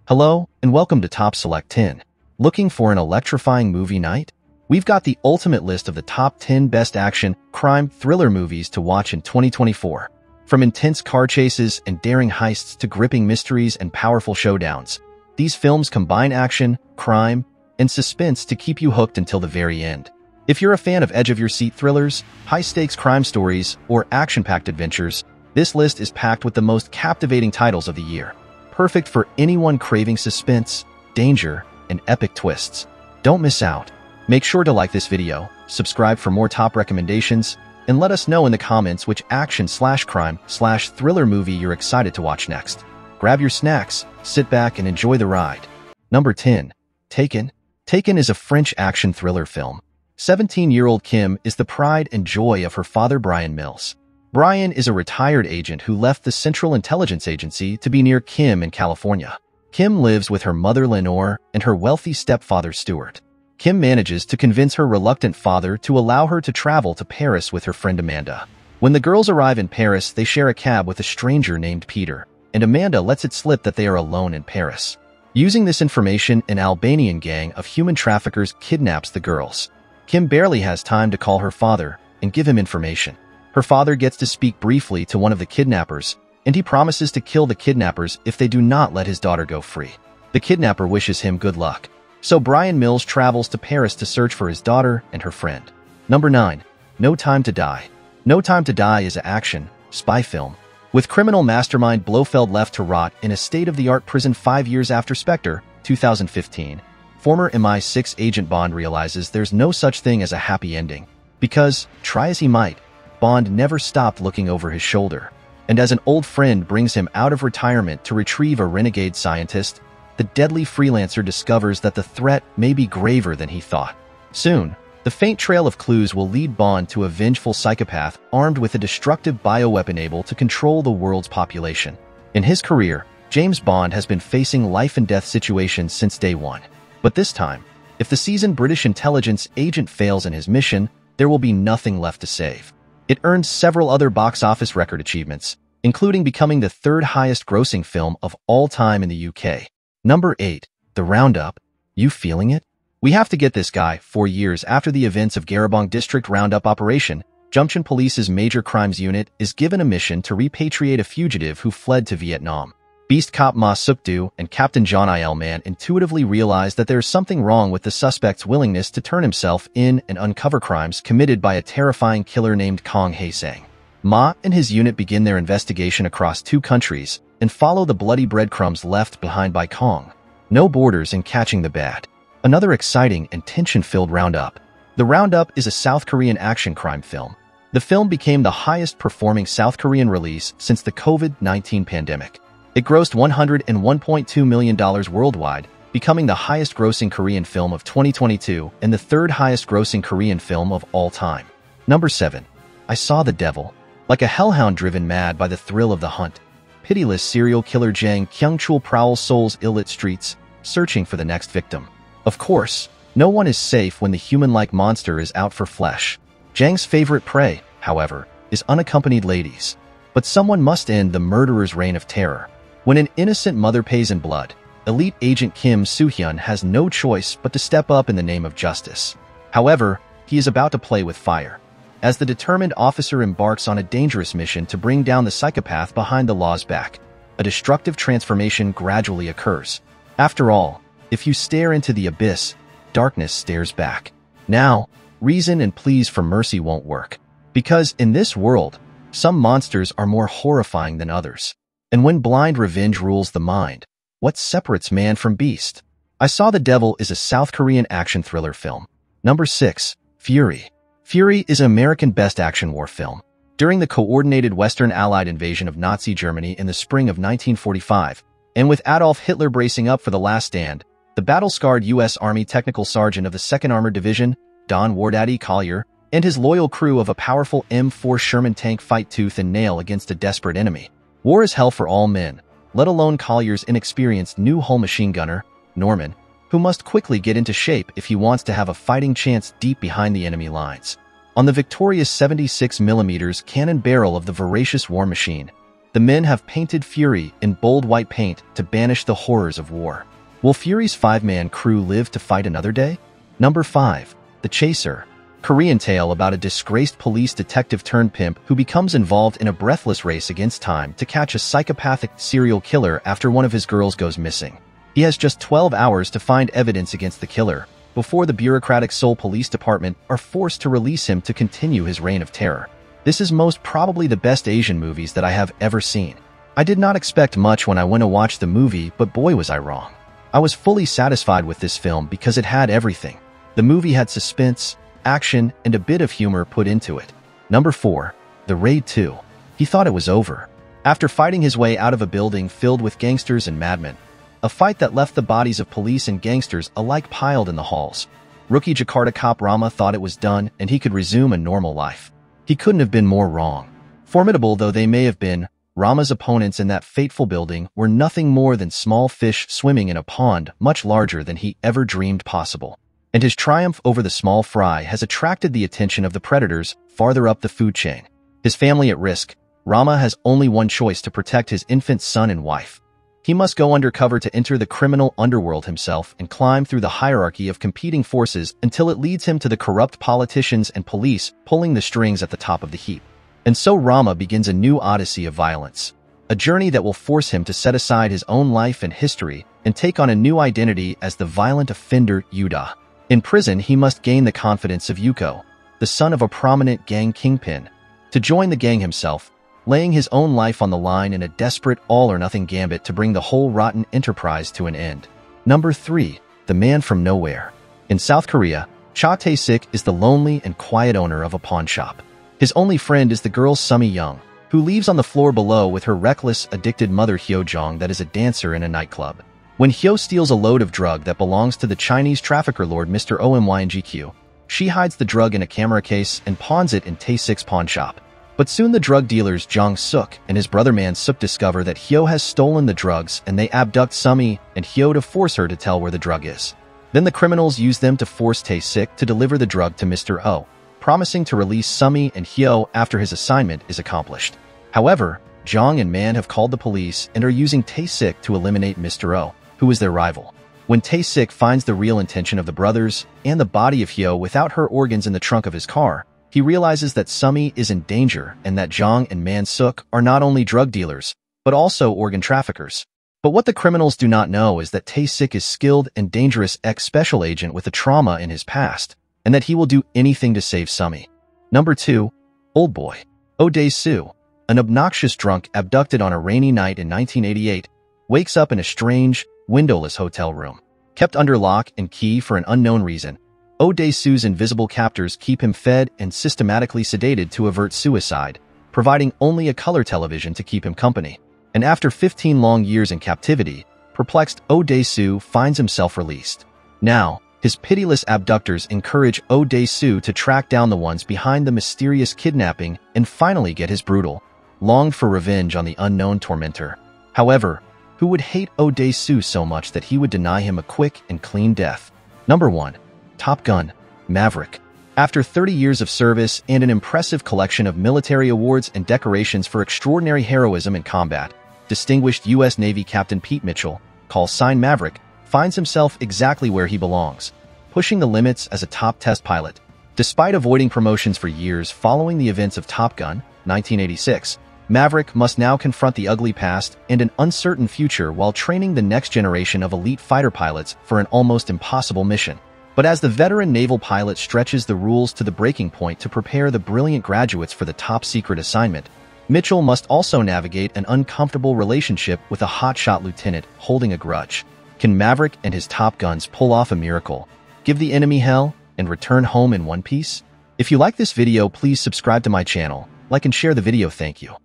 Hello, and welcome to Top Select 10. Looking for an electrifying movie night? We've got the ultimate list of the top 10 best action, crime, thriller movies to watch in 2024. From intense car chases and daring heists to gripping mysteries and powerful showdowns, these films combine action, crime, and suspense to keep you hooked until the very end. If you're a fan of edge-of-your-seat thrillers, high-stakes crime stories, or action-packed adventures, this list is packed with the most captivating titles of the year. Perfect for anyone craving suspense, danger, and epic twists. Don't miss out. Make sure to like this video, subscribe for more top recommendations, and let us know in the comments which action/crime/thriller movie you're excited to watch next. Grab your snacks, sit back, and enjoy the ride. Number 10. Taken. Taken is a French action thriller film. 17-year-old Kim is the pride and joy of her father Brian Mills. Brian is a retired agent who left the Central Intelligence Agency to be near Kim in California. Kim lives with her mother Lenore and her wealthy stepfather Stuart. Kim manages to convince her reluctant father to allow her to travel to Paris with her friend Amanda. When the girls arrive in Paris, they share a cab with a stranger named Peter, and Amanda lets it slip that they are alone in Paris. Using this information, an Albanian gang of human traffickers kidnaps the girls. Kim barely has time to call her father and give him information. Her father gets to speak briefly to one of the kidnappers, and he promises to kill the kidnappers if they do not let his daughter go free. The kidnapper wishes him good luck. So Brian Mills travels to Paris to search for his daughter and her friend. Number 9. No Time to Die. No Time to Die is an action, spy film. With criminal mastermind Blofeld left to rot in a state-of-the-art prison 5 years after Spectre, 2015, former MI6 agent Bond realizes there's no such thing as a happy ending. Because, try as he might, Bond never stopped looking over his shoulder. And as an old friend brings him out of retirement to retrieve a renegade scientist, the deadly freelancer discovers that the threat may be graver than he thought. Soon, the faint trail of clues will lead Bond to a vengeful psychopath armed with a destructive bioweapon able to control the world's population. In his career, James Bond has been facing life-and-death situations since day one. But this time, if the seasoned British intelligence agent fails in his mission, there will be nothing left to save. It earned several other box office record achievements, including becoming the third highest-grossing film of all time in the UK. Number 8. The Roundup. You feeling it? We have to get this guy. 4 years after the events of Garabong District Roundup Operation, Junction Police's Major Crimes Unit is given a mission to repatriate a fugitive who fled to Vietnam. Beast Cop Ma Suk-du and Captain John Il Man intuitively realize that there is something wrong with the suspect's willingness to turn himself in and uncover crimes committed by a terrifying killer named Kong Hae-sang. Ma and his unit begin their investigation across 2 countries and follow the bloody breadcrumbs left behind by Kong. No borders in catching the bad. Another exciting and tension-filled Roundup. The Roundup is a South Korean action crime film. The film became the highest-performing South Korean release since the COVID-19 pandemic. It grossed $101.2 million worldwide, becoming the highest-grossing Korean film of 2022 and the third highest-grossing Korean film of all time. Number 7. I Saw the Devil. Like a hellhound driven mad by the thrill of the hunt, pitiless serial killer Jang Kyung-chul prowls Seoul's ill-lit streets, searching for the next victim. Of course, no one is safe when the human-like monster is out for flesh. Jang's favorite prey, however, is unaccompanied ladies. But someone must end the murderer's reign of terror. When an innocent mother pays in blood, elite agent Kim Soo-hyun has no choice but to step up in the name of justice. However, he is about to play with fire, as the determined officer embarks on a dangerous mission to bring down the psychopath behind the law's back. A destructive transformation gradually occurs. After all, if you stare into the abyss, darkness stares back. Now, reason and pleas for mercy won't work. Because in this world, some monsters are more horrifying than others. And when blind revenge rules the mind, what separates man from beast? I Saw the Devil is a South Korean action thriller film. Number 6. Fury. Fury is an American best action war film. During the coordinated Western Allied invasion of Nazi Germany in the spring of 1945, and with Adolf Hitler bracing up for the last stand, the battle-scarred U.S. Army Technical Sergeant of the 2nd Armored Division, Don Wardaddy Collier, and his loyal crew of a powerful M4 Sherman tank fight tooth and nail against a desperate enemy. War is hell for all men, let alone Collier's inexperienced new hull machine gunner, Norman, who must quickly get into shape if he wants to have a fighting chance deep behind the enemy lines. On the victorious 76mm cannon barrel of the voracious war machine, The men have painted Fury in bold white paint to banish the horrors of war. Will Fury's 5-man crew live to fight another day? Number 5. The Chaser. Korean tale about a disgraced police detective turned pimp who becomes involved in a breathless race against time to catch a psychopathic serial killer after one of his girls goes missing. He has just 12 hours to find evidence against the killer before the bureaucratic Seoul Police Department are forced to release him to continue his reign of terror. This is most probably the best Asian movies that I have ever seen. I did not expect much when I went to watch the movie, but boy was I wrong. I was fully satisfied with this film because it had everything. The movie had suspense, action, and a bit of humor put into it. Number 4. The Raid 2. He thought it was over. After fighting his way out of a building filled with gangsters and madmen, a fight that left the bodies of police and gangsters alike piled in the halls, rookie Jakarta cop Rama thought it was done and he could resume a normal life. He couldn't have been more wrong. Formidable though they may have been, Rama's opponents in that fateful building were nothing more than small fish swimming in a pond much larger than he ever dreamed possible. And his triumph over the small fry has attracted the attention of the predators farther up the food chain. His family at risk, Rama has only one choice to protect his infant son and wife. He must go undercover to enter the criminal underworld himself and climb through the hierarchy of competing forces until it leads him to the corrupt politicians and police pulling the strings at the top of the heap. And so Rama begins a new odyssey of violence, a journey that will force him to set aside his own life and history and take on a new identity as the violent offender Yuda. In prison, he must gain the confidence of Yuko, the son of a prominent gang kingpin, to join the gang himself, laying his own life on the line in a desperate all-or-nothing gambit to bring the whole rotten enterprise to an end. Number 3. The Man from Nowhere. In South Korea, Cha Tae-sik is the lonely and quiet owner of a pawn shop. His only friend is the girl Sumi Young, who leaves on the floor below with her reckless, addicted mother Hyo Jong that is a dancer in a nightclub. When Hyo steals a load of drug that belongs to the Chinese trafficker lord Mr. Omyngq, she hides the drug in a camera case and pawns it in Tae-sik's pawn shop. But soon the drug dealers Jong Suk and his brother Man Suk discover that Hyo has stolen the drugs and they abduct Sumi and Hyo to force her to tell where the drug is. Then the criminals use them to force Tae-sik to deliver the drug to Mr. O, promising to release Sumi and Hyo after his assignment is accomplished. However, Jong and Man have called the police and are using Tae-sik to eliminate Mr. O, who is their rival. When Tae-sik finds the real intention of the brothers and the body of Hyo without her organs in the trunk of his car, he realizes that Sumi is in danger and that Jong and Man Suk are not only drug dealers, but also organ traffickers. But what the criminals do not know is that Tae-sik is skilled and dangerous ex-special agent with a trauma in his past, and that he will do anything to save Sumi. Number 2. Old Boy. Oh Dae-soo, an obnoxious drunk abducted on a rainy night in 1988, wakes up in a strange, windowless hotel room. Kept under lock and key for an unknown reason, Oh Dae-soo's invisible captors keep him fed and systematically sedated to avert suicide, providing only a color television to keep him company. And after 15 long years in captivity, perplexed Oh Dae-soo finds himself released. Now, his pitiless abductors encourage Oh Dae-soo to track down the ones behind the mysterious kidnapping and finally get his brutal, longed for revenge on the unknown tormentor. However, who would hate Oh Dae-soo so much that he would deny him a quick and clean death? Number 1. Top Gun: Maverick. After 30 years of service and an impressive collection of military awards and decorations for extraordinary heroism in combat, distinguished U.S. Navy Captain Pete Mitchell, call sign Maverick, finds himself exactly where he belongs, pushing the limits as a top test pilot. Despite avoiding promotions for years following the events of Top Gun, 1986, Maverick must now confront the ugly past and an uncertain future while training the next generation of elite fighter pilots for an almost impossible mission. But as the veteran naval pilot stretches the rules to the breaking point to prepare the brilliant graduates for the top-secret assignment, Mitchell must also navigate an uncomfortable relationship with a hotshot lieutenant holding a grudge. Can Maverick and his Top Guns pull off a miracle, give the enemy hell, and return home in one piece? If you like this video, please subscribe to my channel, like and share the video. Thank you.